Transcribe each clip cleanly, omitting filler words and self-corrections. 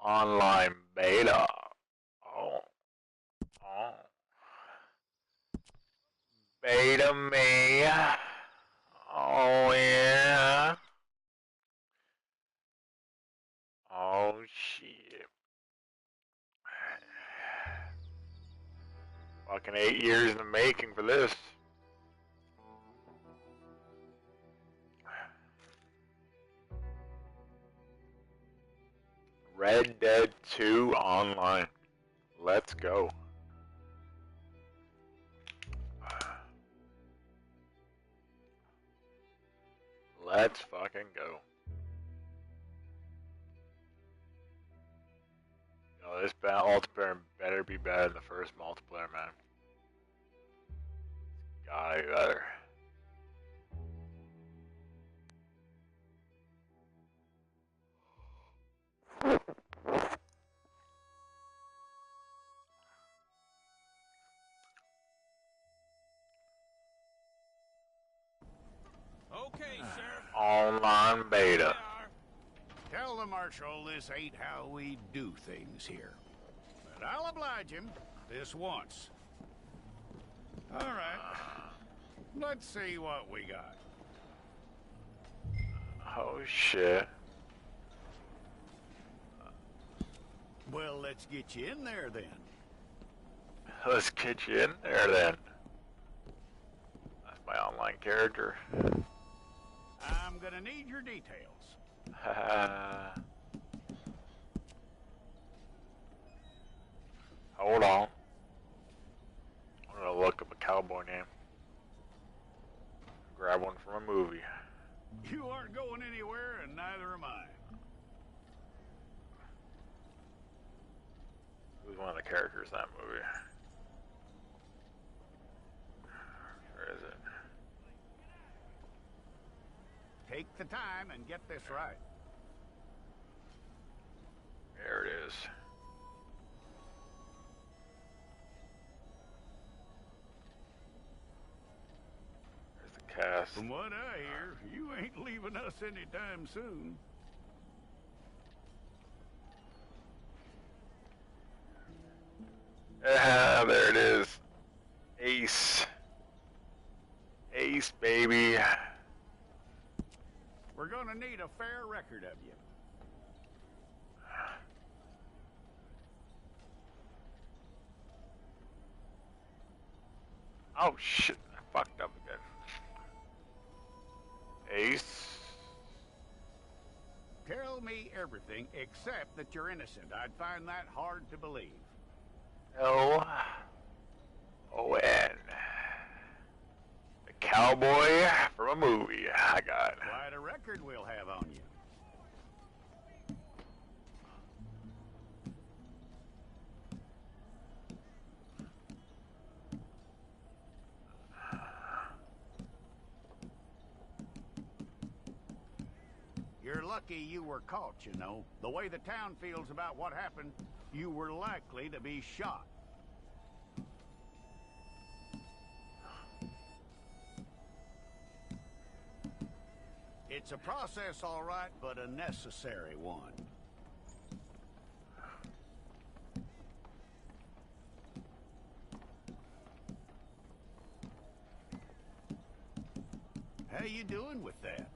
Online beta. Oh, oh. Beta me. Oh, yeah. Oh, shit. Fucking 8 years in the making for this. Red Dead 2 Online. Let's go. Let's fucking go. Yo, this multiplayer better be better than the first multiplayer, man. Gotta be better. Okay, Sheriff. Online beta. Tell the Marshal this ain't how we do things here. But I'll oblige him this once. All right. Let's see what we got. Oh shit. Well, let's get you in there then. Let's get you in there then. That's my online character. I'm gonna need your details. Hold on. I'm gonna look up a cowboy name. Grab one from a movie. You aren't going anywhere, and neither am I. Who's one of the characters in that movie? Where is it? Take the time and get this right. There it is. There's the cast. From what I hear, you ain't leaving us anytime soon. Ah, there it is. Ace. Ace, baby. We're gonna need a fair record of you. Oh shit, I fucked up again. Ace. Tell me everything except that you're innocent. I'd find that hard to believe. L. O-N. The cowboy from a movie. I got. Quite a record we'll have on you. You're lucky you were caught, you know. The way the town feels about what happened, you were likely to be shot. It's a process, all right, but a necessary one. How you doing with that?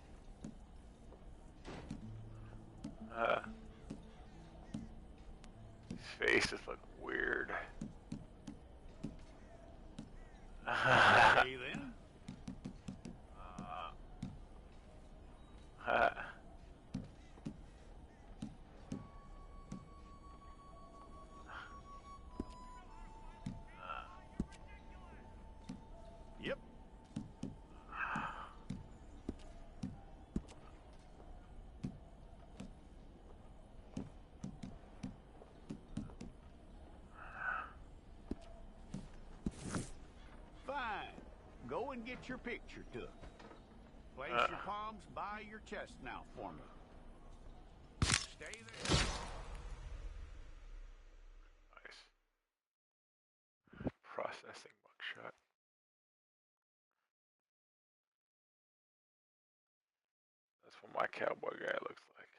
His faces look weird. Okay, then. Yep. Fine. Go and get your picture took. Place your palms by your chest now for me. Stay there. Nice. Processing buckshot. That's what my cowboy guy looks like.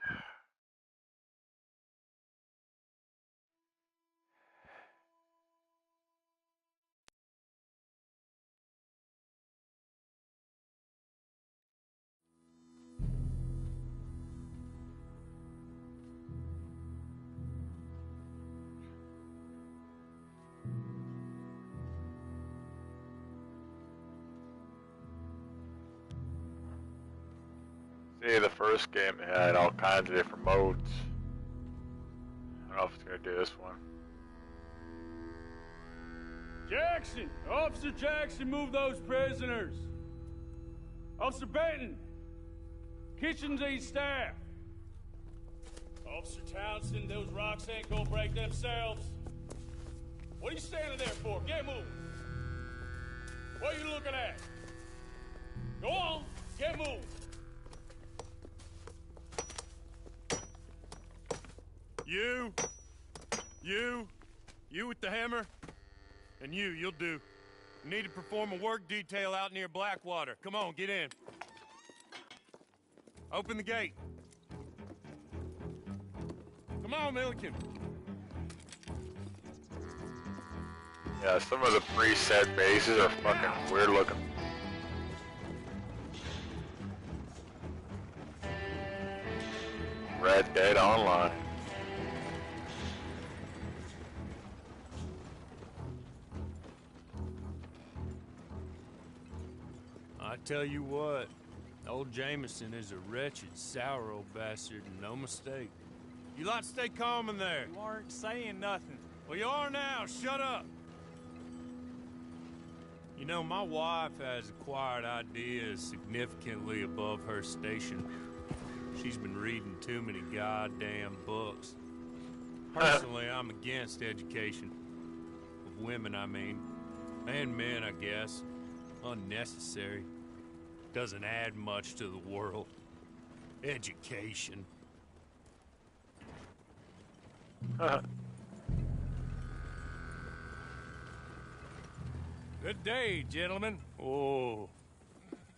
See, the first game had all kinds of different modes. I don't know if it's gonna do this one. Jackson! Officer Jackson, move those prisoners! Officer Benton! Kitchens these staff! Officer Townsend, those rocks ain't gonna break themselves. What are you standing there for? Get moving! What are you looking at? Go on, get moving! You with the hammer? And you'll do. You need to perform a work detail out near Blackwater. Come on, get in. Open the gate. Come on, Milliken. Yeah, some of the preset bases are fucking weird looking. Red Dead Online. I tell you what, old Jameson is a wretched, sour old bastard, and no mistake. You lot stay calm in there. You aren't saying nothing. Well, you are now. Shut up. You know, my wife has acquired ideas significantly above her station. She's been reading too many goddamn books. Personally, I'm against education. Of women, I mean. And men, I guess. Unnecessary. Doesn't add much to the world. Education. Good day, gentlemen. Oh.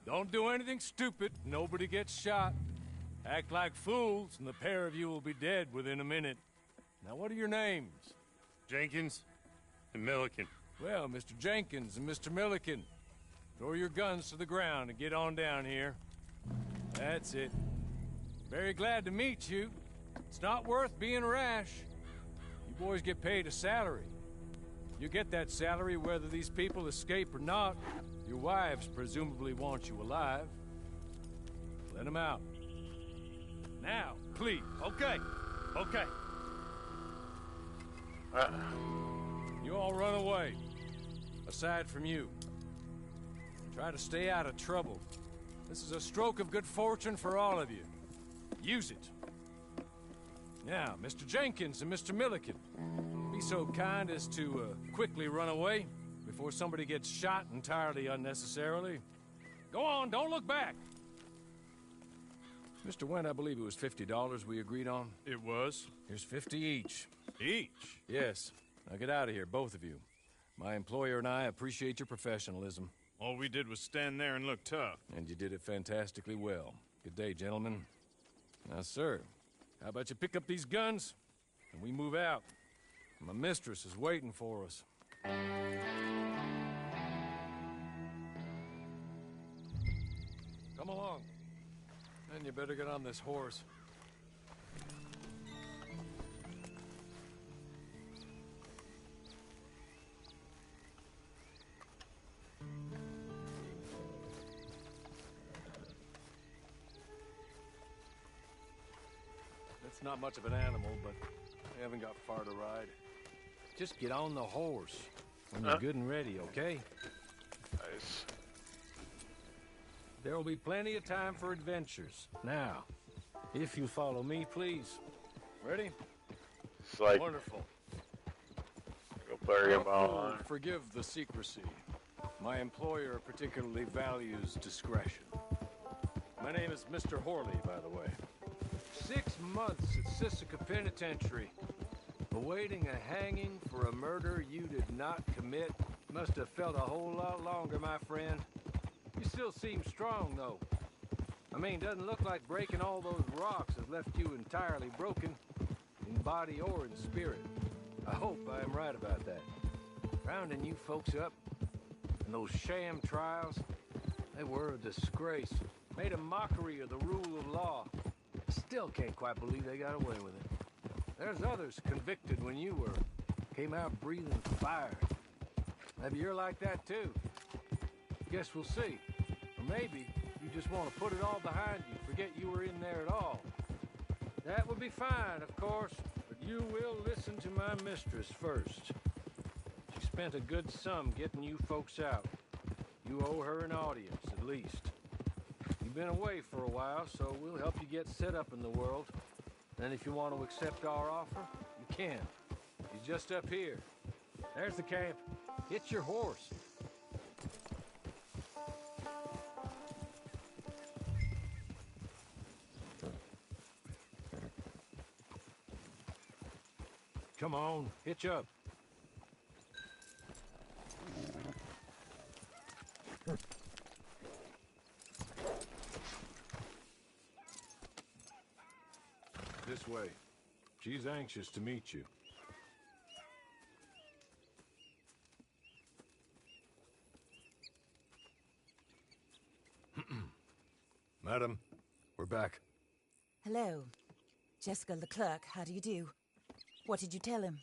Don't do anything stupid. Nobody gets shot. Act like fools, and the pair of you will be dead within a minute. Now, what are your names? Jenkins and Milliken. Well, Mr. Jenkins and Mr. Milliken, throw your guns to the ground and get on down here. That's it. Very glad to meet you. It's not worth being rash. You boys get paid a salary. You get that salary whether these people escape or not. Your wives presumably want you alive. Let them out. Now, please. Okay. You all run away. Aside from you. Try to stay out of trouble. This is a stroke of good fortune for all of you. Use it. Now, Mr. Jenkins and Mr. Milliken, be so kind as to quickly run away before somebody gets shot entirely unnecessarily. Go on, don't look back. Mr. Wendt, I believe it was $50 we agreed on. It was. Here's 50 each. Each? Yes. Now get out of here, both of you. My employer and I appreciate your professionalism. All we did was stand there and look tough. And you did it fantastically well. Good day, gentlemen. Now, sir, how about you pick up these guns and we move out? My mistress is waiting for us. Come along. And you better get on this horse. It's not much of an animal, but we haven't got far to ride. Just get on the horse when you're good and ready, okay? Nice. There will be plenty of time for adventures. Now, if you follow me, please. Ready? It's like, Wonderful. go play your ball. Forgive the secrecy. My employer particularly values discretion. My name is Mr. Horley, by the way. 6 months at Sisika Penitentiary, awaiting a hanging for a murder you did not commit. Must have felt a whole lot longer, my friend. You still seem strong, though. I mean, doesn't look like breaking all those rocks has left you entirely broken, in body or in spirit. I hope I am right about that. Rounding you folks up, and those sham trials, they were a disgrace. Made a mockery of the rule of law. Still can't quite believe they got away with it. There's others convicted when you were. Came out breathing fire. Maybe you're like that too. Guess we'll see. Or maybe you just want to put it all behind you. Forget forget you were in there at all. That would be fine, of course, but you will listen to my mistress first. She spent a good sum getting you folks out. You owe her an audience, at least. You've been away for a while, so we'll help you get set up in the world. Then if you want to accept our offer, you can. He's just up here. There's the camp. Hitch your horse. Come on, hitch up. This way. She's anxious to meet you. Madam, we're back. Hello. Jessica Leclerc, how do you do? What did you tell him?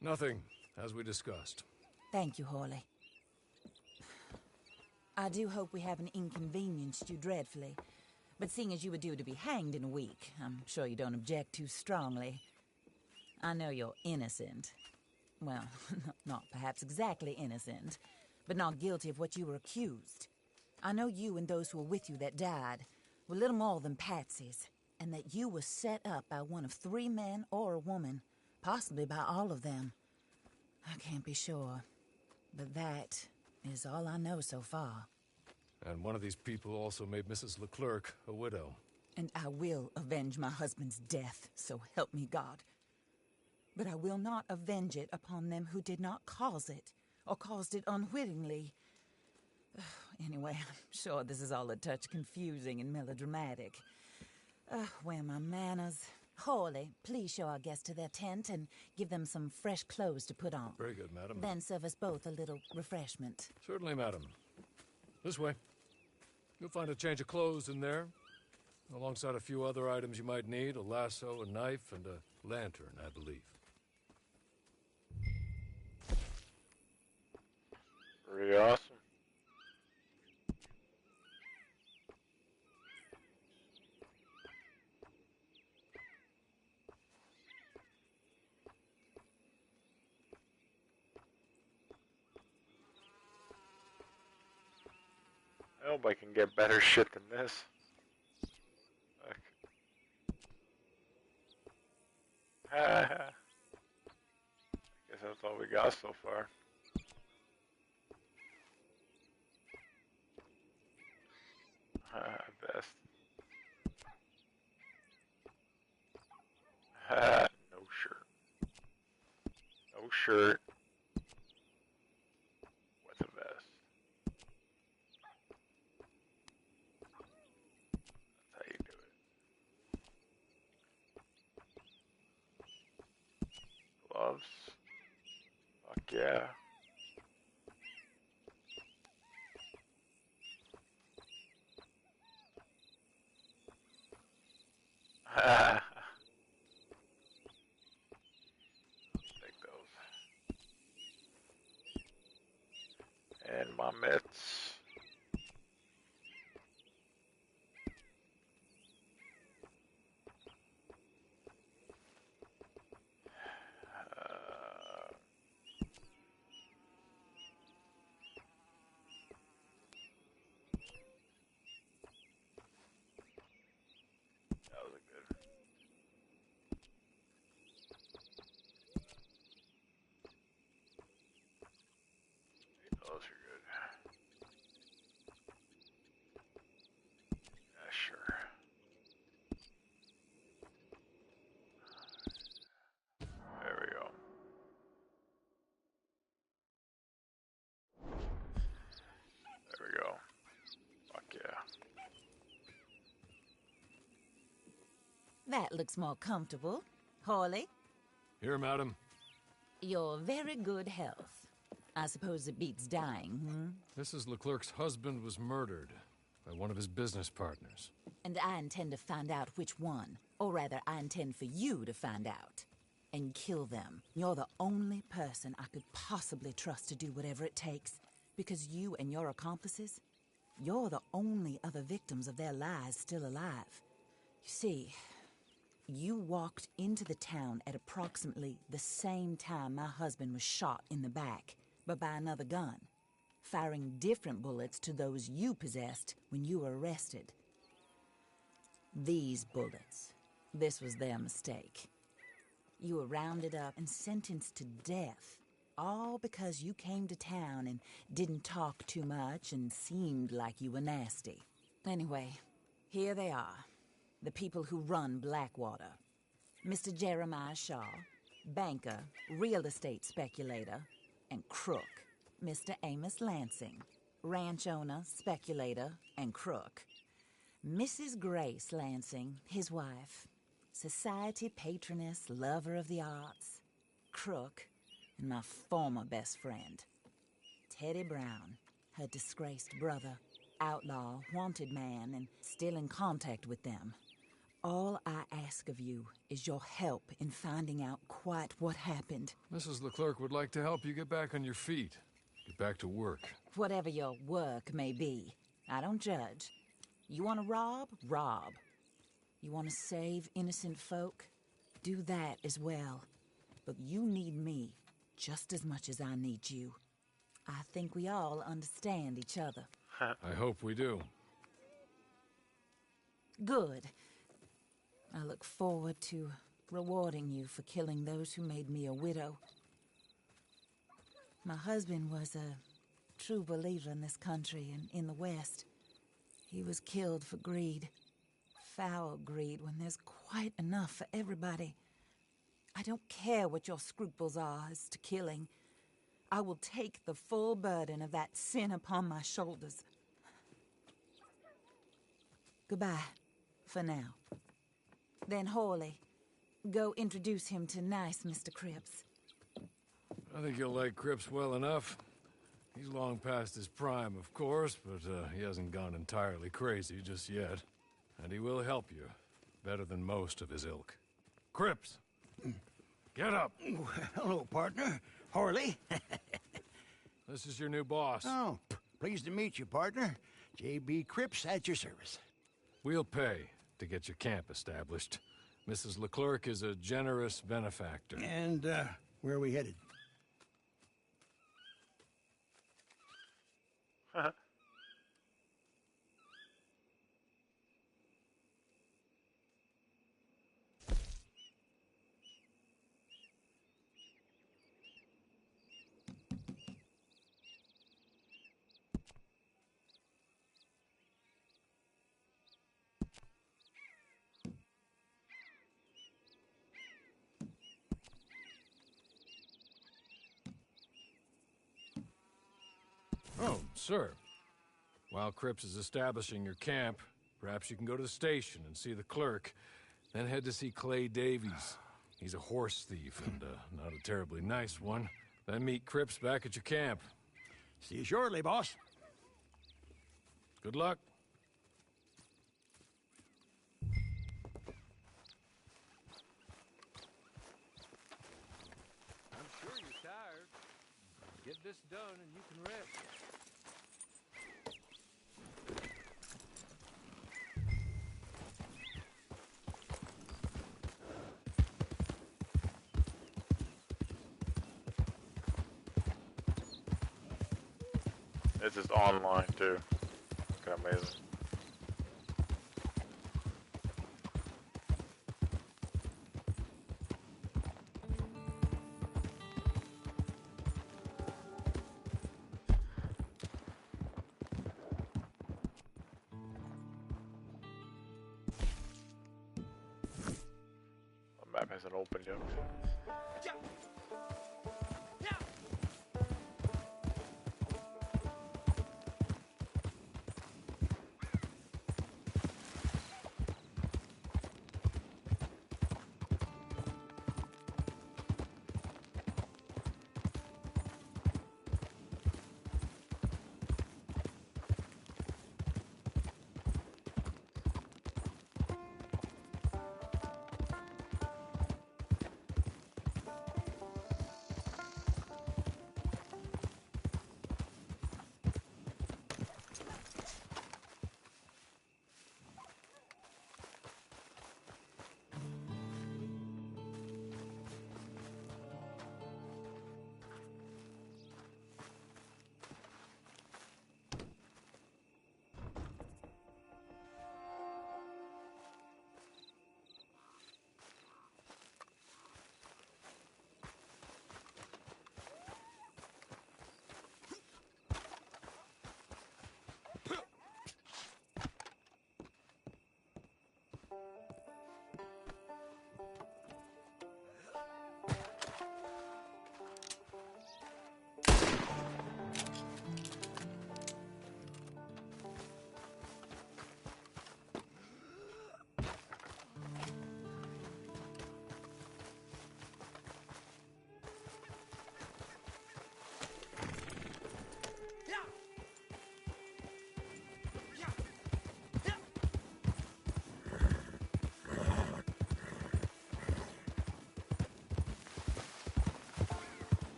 Nothing, as we discussed. Thank you, Hawley. I do hope we haven't inconvenienced you dreadfully. But seeing as you were due to be hanged in a week, I'm sure you don't object too strongly. I know you're innocent. Well, not perhaps exactly innocent, but not guilty of what you were accused. I know you and those who were with you that died were little more than patsies, and that you were set up by one of 3 men or a woman, possibly by all of them. I can't be sure, but that is all I know so far. And one of these people also made Mrs. Leclerc a widow. And I will avenge my husband's death, so help me God. But I will not avenge it upon them who did not cause it, or caused it unwittingly. Anyway, I'm sure this is all a touch confusing and melodramatic. Where are my manners? Hawley, please show our guests to their tent and give them some fresh clothes to put on. Very good, madam. Then serve us both a little refreshment. Certainly, madam. This way. You'll find a change of clothes in there, alongside a few other items you might need, a lasso, a knife, and a lantern, I believe. Pretty awesome. I hope I can get better shit than this. I guess that's all we got so far. Best. No shirt. No shirt. With a vest. That's how you do it. Gloves. Fuck yeah. Take those. And my mitts. That was a good. Those are good. Yeah, sure. There we go. There we go. Fuck yeah. That looks more comfortable. Hawley, Here, madam. your very good health. I suppose it beats dying, Mrs. Leclerc's husband was murdered by one of his business partners. And I intend to find out which one. Or rather, I intend for you to find out. And kill them. You're the only person I could possibly trust to do whatever it takes. Because you and your accomplices, You're the only other victims of their lies still alive. You see, you walked into the town at approximately the same time my husband was shot in the back, but by another gun, firing different bullets to those you possessed when you were arrested. These bullets, this was their mistake. You were rounded up and sentenced to death, all because you came to town and didn't talk too much and seemed like you were nasty. Anyway, here they are, the people who run Blackwater. Mr. Jeremiah Shaw, banker, real estate speculator, and crook. Mr. Amos Lansing, ranch owner, speculator, and crook. Mrs. Grace Lansing, his wife, society patroness, lover of the arts, crook, and my former best friend. Teddy Brown, her disgraced brother, outlaw, wanted man, and still in contact with them. All I ask of you is your help in finding out quite what happened. Mrs. Leclerc would like to help you get back on your feet. Get back to work. Whatever your work may be, I don't judge. You want to rob? Rob. You want to save innocent folk? Do that as well. But you need me just as much as I need you. I think we all understand each other. I hope we do. Good. I look forward to rewarding you for killing those who made me a widow. My husband was a true believer in this country and in the West. He was killed for greed. Foul greed when there's quite enough for everybody. I don't care what your scruples are as to killing. I will take the full burden of that sin upon my shoulders. Goodbye, for now. Then Hawley, go introduce him to nice Mr. Cripps. I think you'll like Cripps well enough. He's long past his prime, of course, but he hasn't gone entirely crazy just yet. And he will help you, better than most of his ilk. Cripps! Get up! Hello, partner. Harley. This is your new boss. Oh, pleased to meet you, partner. J.B. Cripps at your service. We'll pay to get your camp established. Mrs. Leclerc is a generous benefactor. And, where are we headed? Oh, sir. While Cripps is establishing your camp, perhaps you can go to the station and see the clerk, then head to see Clay Davies. He's a horse thief and not a terribly nice one. Then meet Cripps back at your camp. See you shortly, boss. Good luck. I'm sure you're tired. Get this done and you can rest. This is online too. Fucking amazing. The map hasn't opened yet.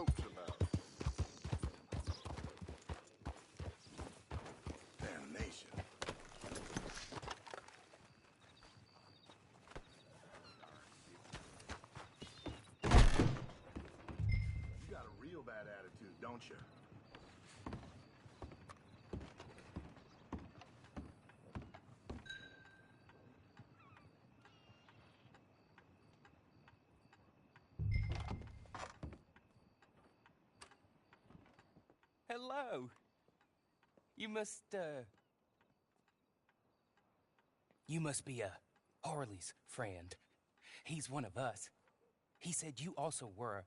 folks about? Damnation. You got a real bad attitude, don't you? Hello. You must be Harley's friend. He's one of us. He said you also were a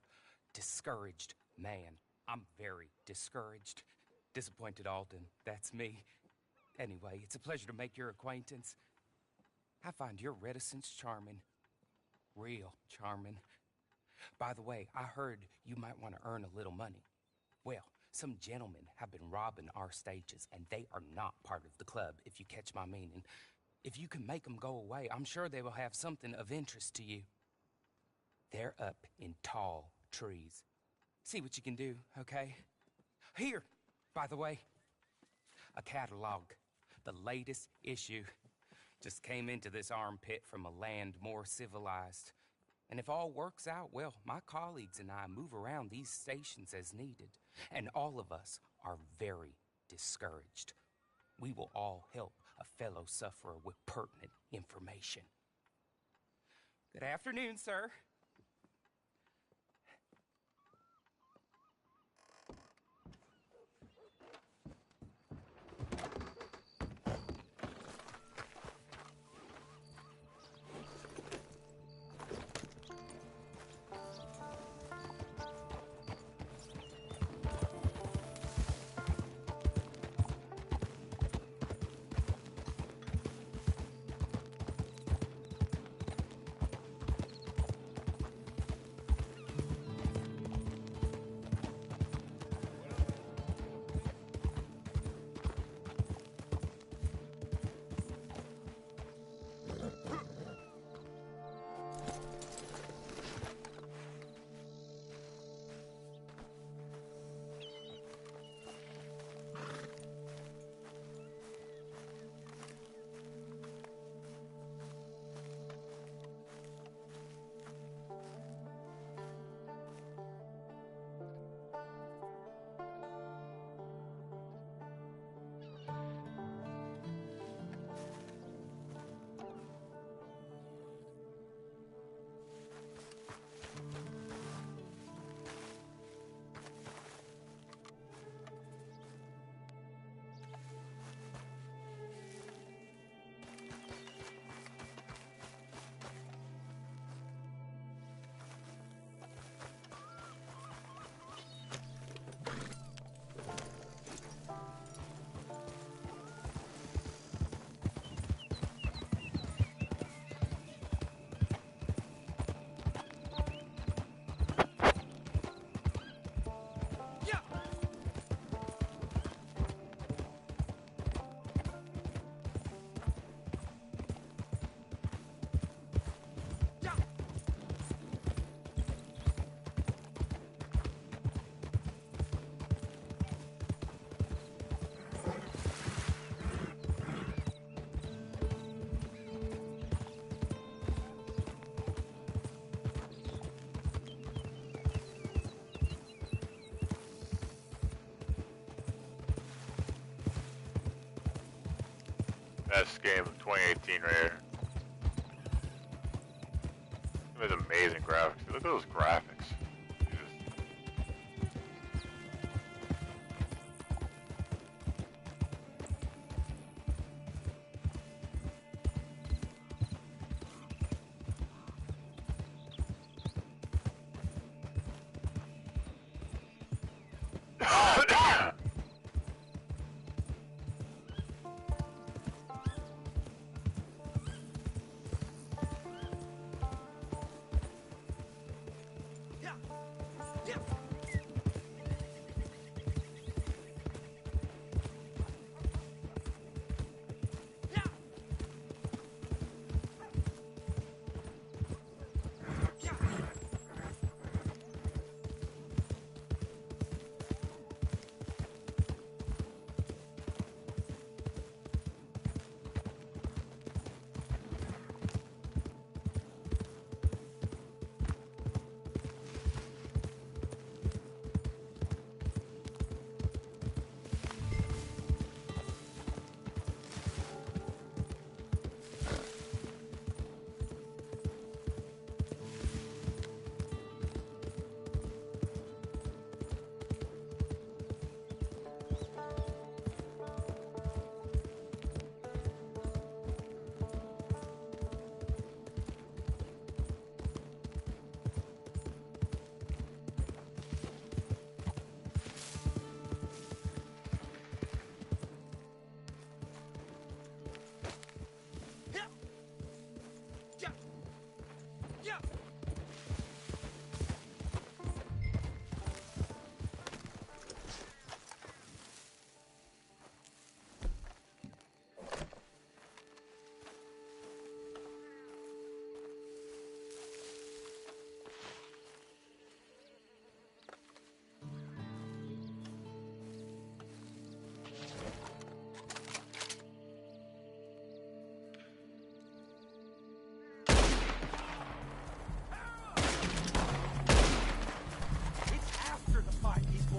discouraged man. I'm very discouraged. Disappointed Alden, that's me. Anyway, it's a pleasure to make your acquaintance. I find your reticence charming. Real charming. By the way, I heard you might want to earn a little money. Well, some gentlemen have been robbing our stages, and they are not part of the club, if you catch my meaning. If you can make them go away, I'm sure they will have something of interest to you. They're up in tall trees. See what you can do, okay? Here, by the way, a catalog. The latest issue. Just came into this armpit from a land more civilized. And if all works out, well, my colleagues and I move around these stations as needed. And all of us are very discouraged. We will all help a fellow sufferer with pertinent information. Good afternoon, sir. Best game of 2018 right here. It was amazing graphics. Look at those graphics. Jesus.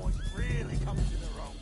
boys really coming to their own.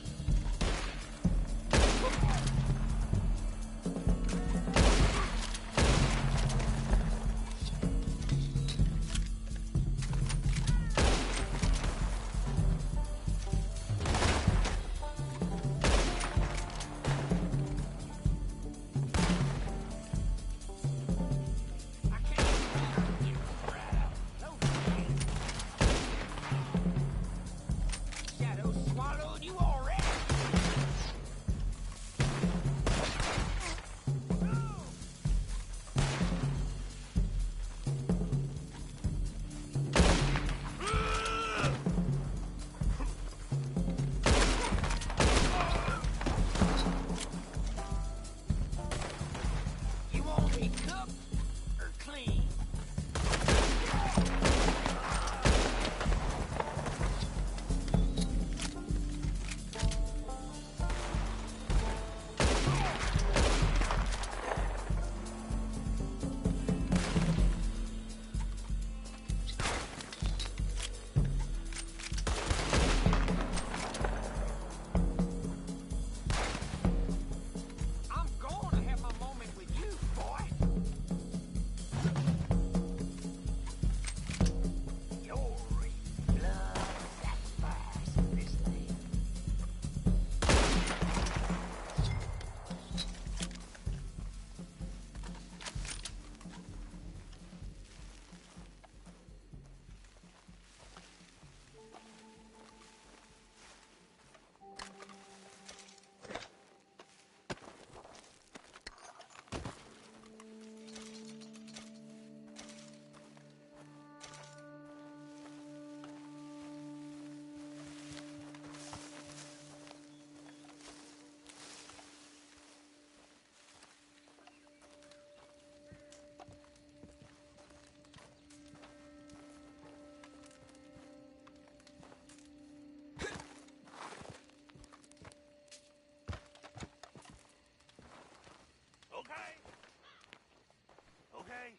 Okay.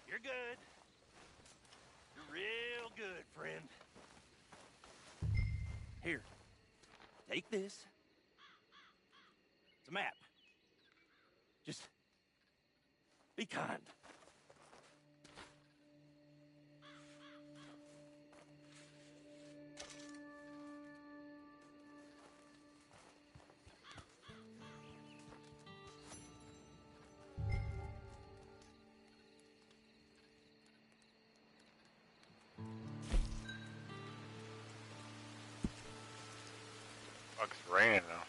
You're good. You're real good, friend. Here. Take this. It's a map. Just be kind. Fuck's raining now.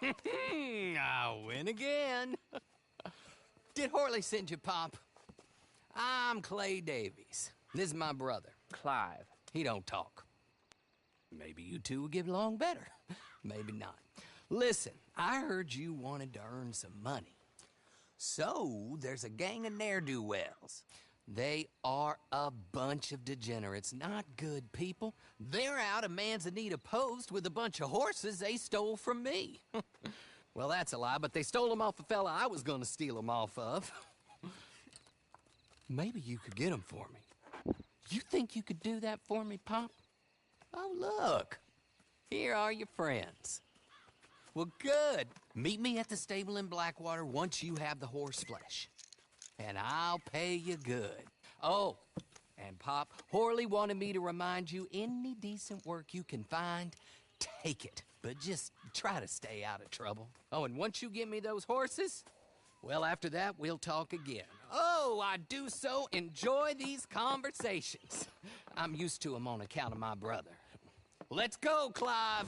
I win again. Did Horley send you, Pop? I'm Clay Davies. This is my brother, Clive. He don't talk. Maybe you two will get along better. Maybe not. Listen, I heard you wanted to earn some money. So, there's a gang of ne'er-do-wells. They are a bunch of degenerates, not good people. They're out of Manzanita Post with a bunch of horses they stole from me. Well, that's a lie, but they stole them off a fella I was gonna steal them off of. Maybe you could get them for me. You think you could do that for me, Pop? Oh, look. Here are your friends. Well, good. Meet me at the stable in Blackwater once you have the horse flesh. And I'll pay you good. Oh, and Pop, Horley wanted me to remind you, any decent work you can find, take it. But just try to stay out of trouble. Oh, and once you give me those horses, well, after that, we'll talk again. Oh, I do so enjoy these conversations. I'm used to them on account of my brother. Let's go, Clive.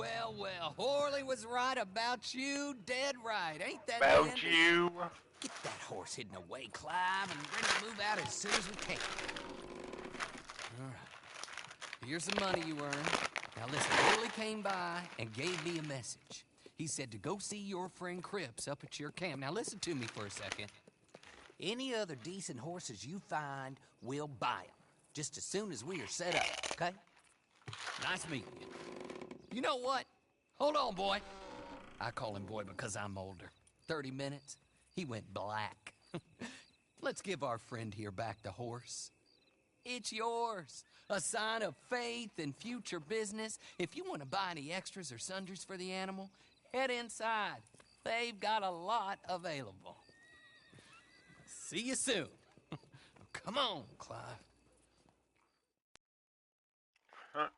well, well. Horley was right about you, dead right. Ain't that About dandy? you. Get that horse hidden away, Clive, and ready to move out as soon as we can. All right. Here's the money you earned. Now listen, Horley came by and gave me a message. He said to go see your friend Cripps up at your camp. Now listen to me for a second. Any other decent horses you find, we'll buy them. Just as soon as we are set up, okay? Nice meeting you. You know what? Hold on, boy. I call him boy because I'm older. 30 minutes, he went black. Let's give our friend here back the horse. It's yours. A sign of faith and future business. If you want to buy any extras or sundries for the animal, head inside. They've got a lot available. See you soon. Come on, Clive. Huh.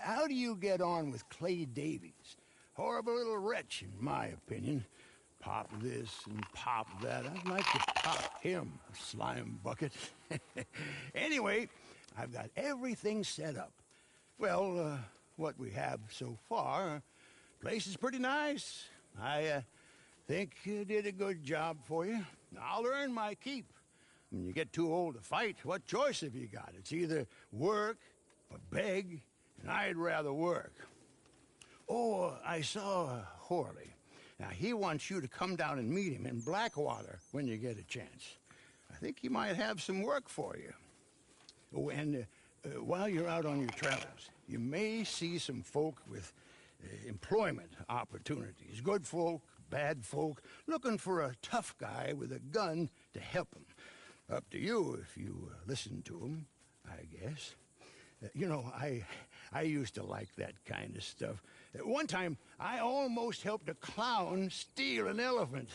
How do you get on with Clay Davies? Horrible little wretch, in my opinion. Pop this and pop that. I'd like to pop him, a slime bucket. Anyway, I've got everything set up. Well, what we have so far. Place is pretty nice. I think you did a good job for you. I'll earn my keep. When you get too old to fight, what choice have you got? It's either work or beg, and I'd rather work. Oh, I saw Horley. Now, he wants you to come down and meet him in Blackwater when you get a chance. I think he might have some work for you. Oh, and while you're out on your travels, you may see some folk with employment opportunities. Good folk, bad folk, looking for a tough guy with a gun to help them. Up to you if you listen to them, I guess. You know, I used to like that kind of stuff. One time, I almost helped a clown steal an elephant.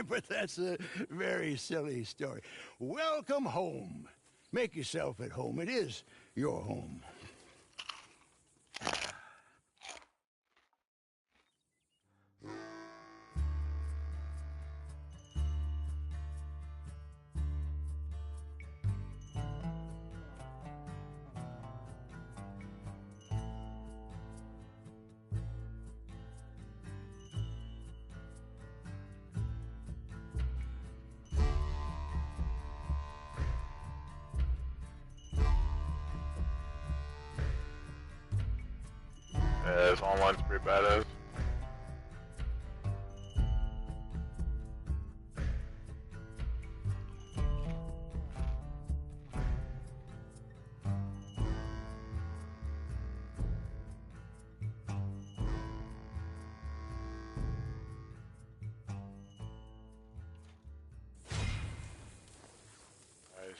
But that's a very silly story. Welcome home. Make yourself at home. It is your home. Yeah, this online's pretty badass. Nice.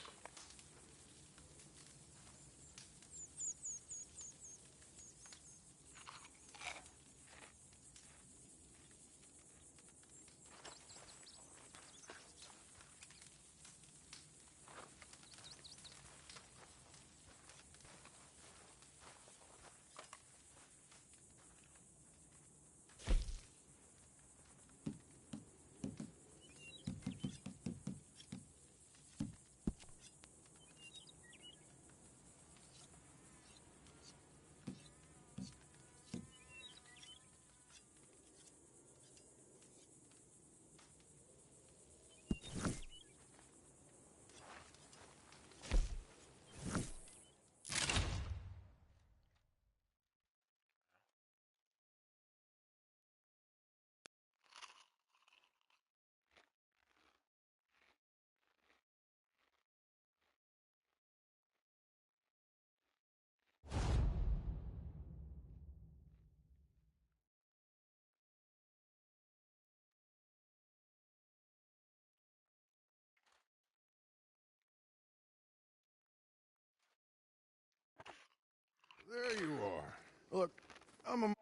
There you are. Look, I'm a my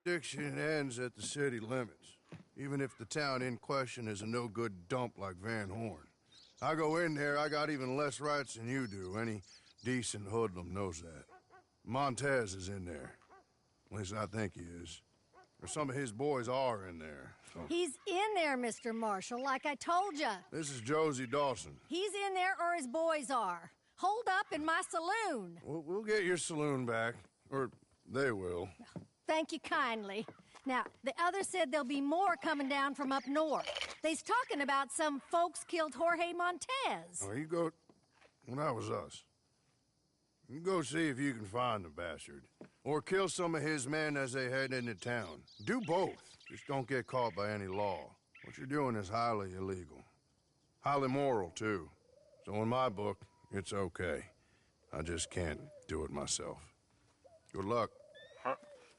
jurisdiction ends at the city limits, even if the town in question is a no-good dump like Van Horn. I go in there, I got even less rights than you do. Any decent hoodlum knows that. Montez is in there. At least I think he is. Or some of his boys are in there. So. He's in there, Mr. Marshall, like I told you. This is Josie Dawson. He's in there or his boys are. Hold up in my saloon. We'll get your saloon back. Or they will. Thank you kindly. Now, the others said there'll be more coming down from up north. They's talking about some folks killed Jorge Montez. Oh, you go... Well, that was us. You go see if you can find the bastard. Or kill some of his men as they head into town. Do both. Just don't get caught by any law. What you're doing is highly illegal. Highly moral, too. So in my book, it's okay. I just can't do it myself. Good luck.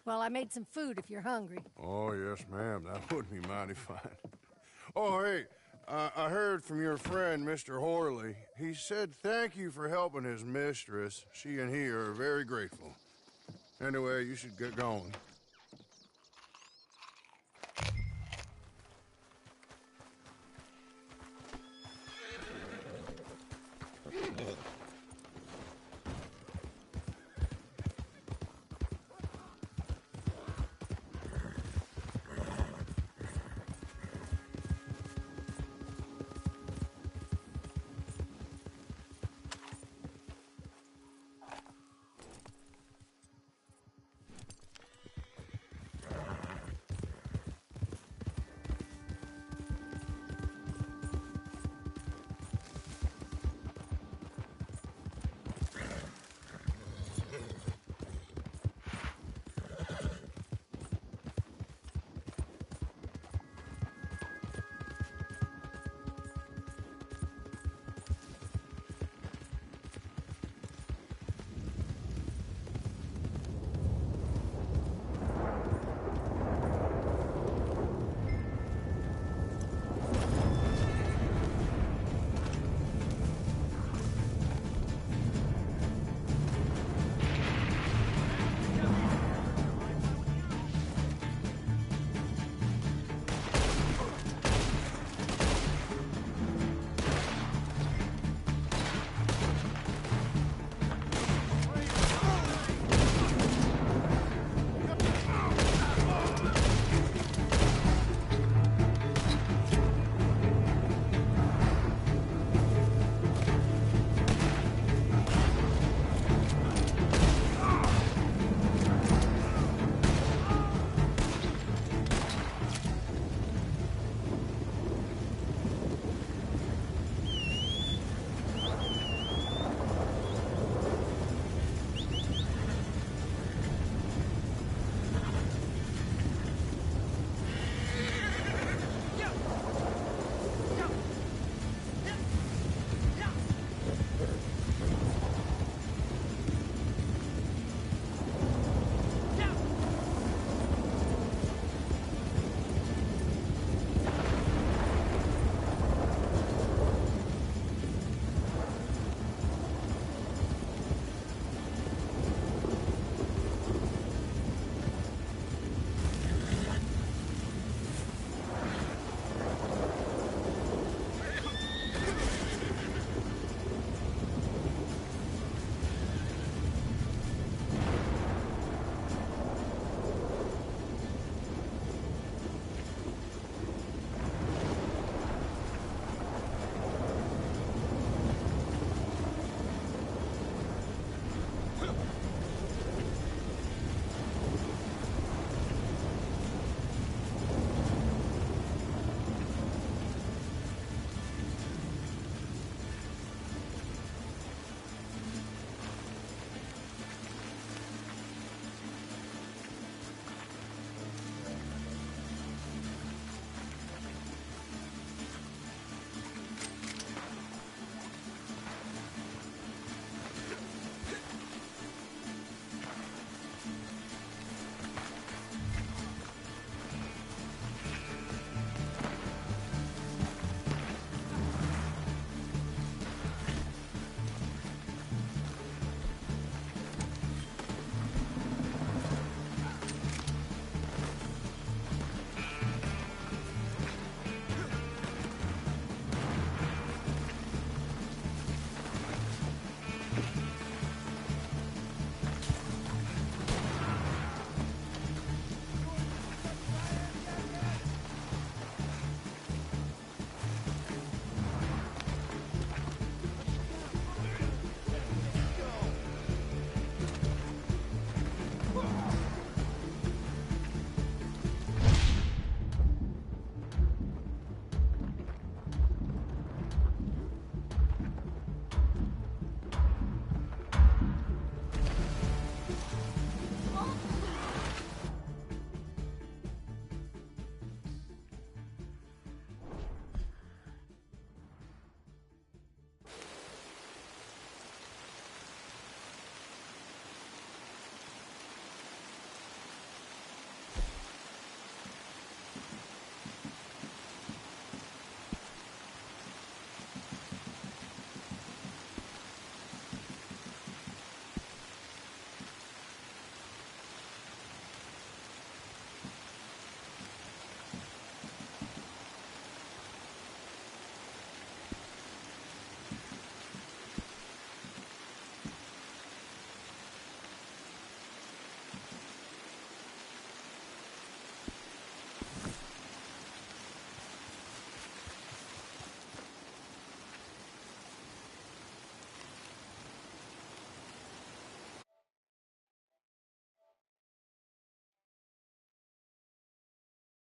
Well, I made some food if you're hungry. Oh, yes, ma'am. That would be mighty fine. Oh, hey, I heard from your friend, Mr. Horley. He said thank you for helping his mistress. She and he are very grateful. Anyway, you should get going.